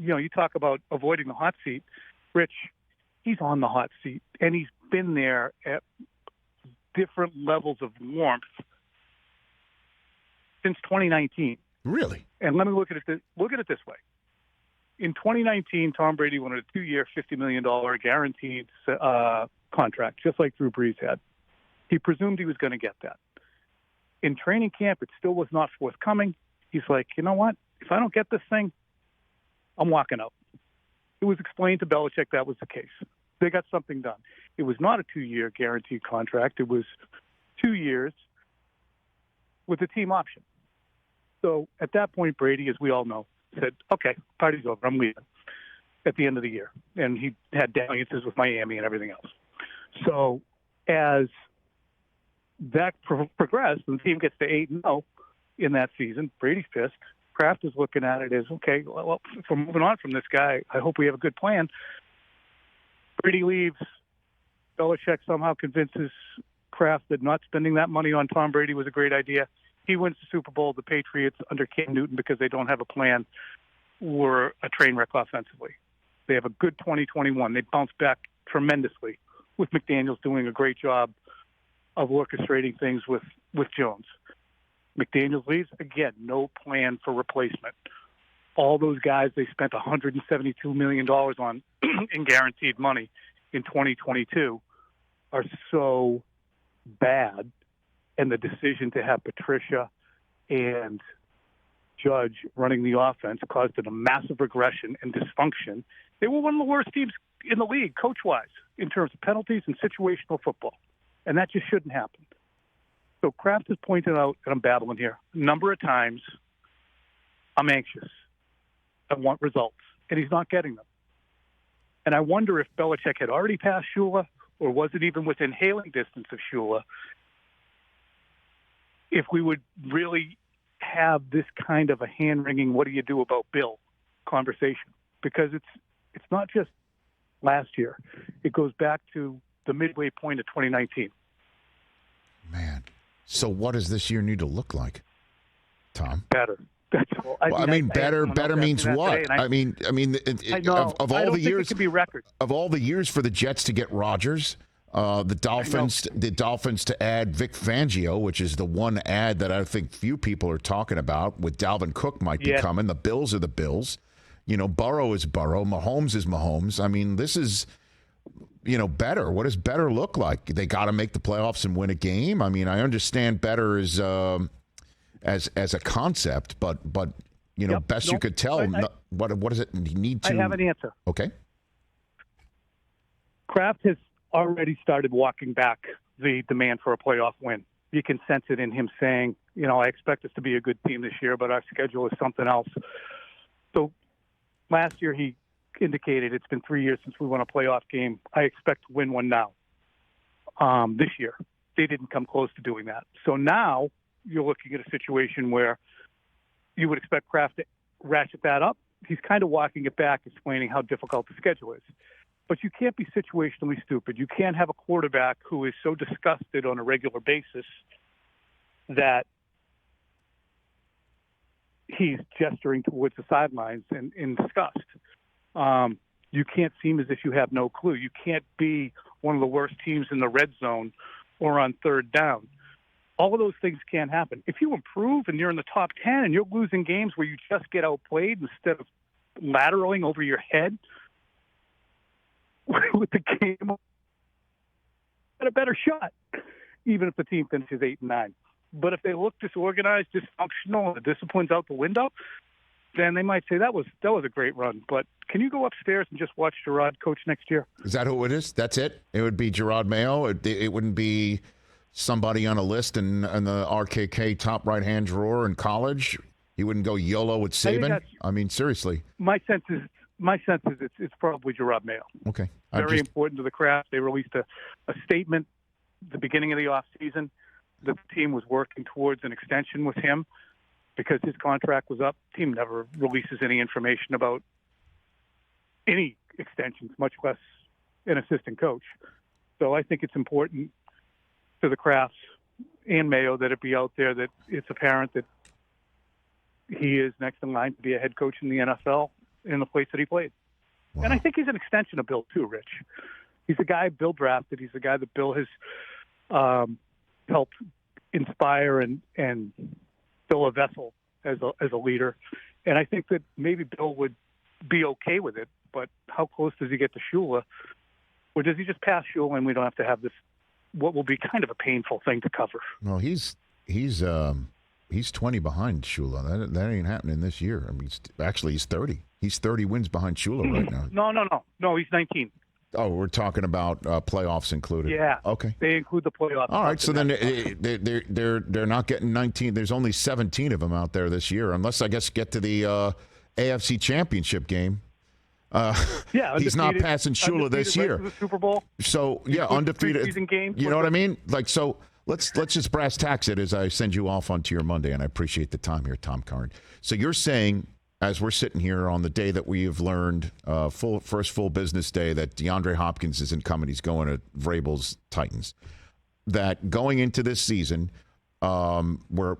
you talk about avoiding the hot seat. Rich, he's on the hot seat, and he's been there at different levels of warmth since 2019. Really? And let me look at it this way. In 2019, Tom Brady wanted a 2-year, $50 million guaranteed contract, just like Drew Brees had. He presumed he was going to get that. In training camp, it still was not forthcoming. He's like, you know what? If I don't get this thing, I'm walking out. It was explained to Belichick that was the case. They got something done. It was not a 2-year guaranteed contract. It was 2 years with a team option. So at that point, Brady, as we all know, said, okay, party's over. I'm leaving at the end of the year. And he had dalliances with Miami and everything else. So as that progressed, and the team gets to 8-0 in that season, Brady's pissed. Kraft is looking at it as, okay, well, if we're moving on from this guy, I hope we have a good plan. Brady leaves. Belichick somehow convinces Kraft that not spending that money on Tom Brady was a great idea. He wins the Super Bowl. The Patriots, under Cam Newton, because they don't have a plan, were a train wreck offensively. They have a good 2021. They bounced back tremendously with McDaniels doing a great job of orchestrating things with Jones. McDaniels leaves, again, no plan for replacement. All those guys they spent $172 million on in guaranteed money in 2022 are so bad, and the decision to have Patricia and Judge running the offense caused a massive regression and dysfunction. They were one of the worst teams in the league, coach-wise, in terms of penalties and situational football, and that just shouldn't happen. So Kraft has pointed out, and I'm battling here, a number of times, I'm anxious. I want results, and he's not getting them. And I wonder if Belichick had already passed Shula, or was it even within hailing distance of Shula, if we would really have this kind of a hand-wringing, what do you do about Bill conversation? Because it's not just last year. It goes back to the midway point of 2019. Man. So what does this year need to look like, Tom? Better. That's all. I mean, better means what? I mean, of all the years, it could be record. Of all the years for the Jets to get Rodgers, the Dolphins to add Vic Fangio, which is the one ad that I think few people are talking about. With Dalvin Cook might be coming. The Bills are the Bills. Burrow is Burrow. Mahomes is Mahomes. I mean, this is better. What does better look like? They got to make the playoffs and win a game. I mean, I understand better as a concept, but you could tell. What does it need to? I have an answer. Okay. Kraft has already started walking back the demand for a playoff win. You can sense it in him saying, I expect us to be a good team this year, but our schedule is something else. So last year he indicated it's been 3 years since we won a playoff game. I expect to win one now. This year, they didn't come close to doing that. So now you're looking at a situation where you would expect Kraft to ratchet that up. He's kind of walking it back, explaining how difficult the schedule is. But you can't be situationally stupid. You can't have a quarterback who is so disgusted on a regular basis that he's gesturing towards the sidelines in disgust. You can't seem as if you have no clue. You can't be one of the worst teams in the red zone or on third down. All of those things can't happen. If you improve and you're in the top 10 and you're losing games where you just get outplayed instead of lateraling over your head with the game, at a better shot, even if the team finishes 8-9. But if they look disorganized, dysfunctional, and the discipline's out the window, then they might say that was a great run. But can you go upstairs and just watch Gerard coach next year? Is that who it is? That's it? It would be Gerard Mayo? It wouldn't be somebody on a list in the RKK top right-hand drawer in college? He wouldn't go YOLO with Saban? I mean, seriously. My sense is it's probably Gerard Mayo. Okay. Very important to the Kraft. They released a statement at the beginning of the offseason that the team was working towards an extension with him because his contract was up. The team never releases any information about any extensions, much less an assistant coach. So I think it's important to the Krafts and Mayo that it be out there that it's apparent that he is next in line to be a head coach in the NFL. in the place that he played. Wow. And I think he's an extension of Bill too, Rich. He's a guy Bill drafted. He's a guy that Bill has helped inspire and fill a vessel as a leader. And I think that maybe Bill would be okay with it, but how close does he get to Shula? Or does he just pass Shula and we don't have to have this, what will be kind of a painful thing to cover? No, he's 20 behind Shula. That ain't happening this year. I mean, he's 30. He's 30 wins behind Shula right now. No, he's 19. Oh, we're talking about playoffs included. Yeah. Okay. They include the playoffs. All right. So then they're not getting 19. There's only 17 of them out there this year, unless I guess get to the AFC Championship game. He's not passing Shula this year. The Super Bowl. So yeah, undefeated. Game, you know what I mean? Like so. Let's just brass tacks it as I send you off onto your Monday, and I appreciate the time here, Tom Curran. So you're saying, as we're sitting here on the day that we have learned, first full business day, that DeAndre Hopkins isn't coming, he's going to Vrabel's Titans, that going into this season, where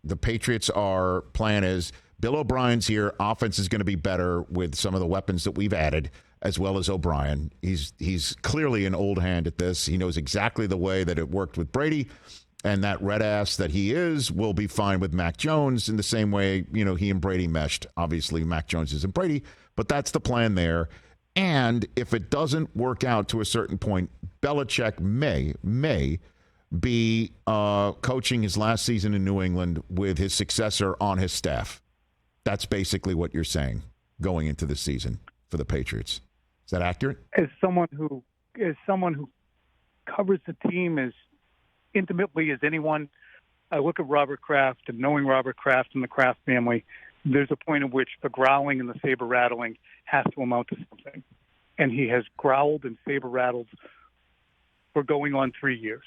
the Patriots are plan is Bill O'Brien's here, offense is going to be better with some of the weapons that we've added, as well as O'Brien. He's clearly an old hand at this. He knows exactly the way that it worked with Brady, and that red ass that he is will be fine with Mac Jones in the same way, he and Brady meshed. Obviously, Mac Jones isn't Brady, but that's the plan there. And if it doesn't work out to a certain point, Belichick may be coaching his last season in New England with his successor on his staff. That's basically what you're saying going into the season for the Patriots. Is that accurate? As someone who covers the team as intimately as anyone, I look at Robert Kraft, and knowing Robert Kraft and the Kraft family, there's a point at which the growling and the saber rattling has to amount to something. And he has growled and saber rattled for going on 3 years.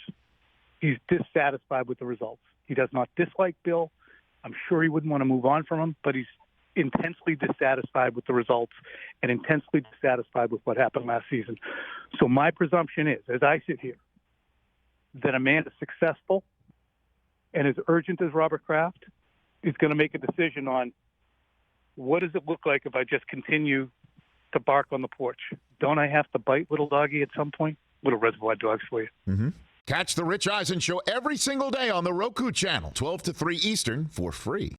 He's dissatisfied with the results. He does not dislike Bill. I'm sure he wouldn't want to move on from him, but he's intensely dissatisfied with the results and intensely dissatisfied with what happened last season. So my presumption is, as I sit here, that a man as successful and as urgent as Robert Kraft is going to make a decision on what does it look like if I just continue to bark on the porch? Don't I have to bite little doggy at some point? Little Reservoir Dogs for you. Mm-hmm. Catch the Rich Eisen Show every single day on the Roku channel, 12 to 3 Eastern, for free.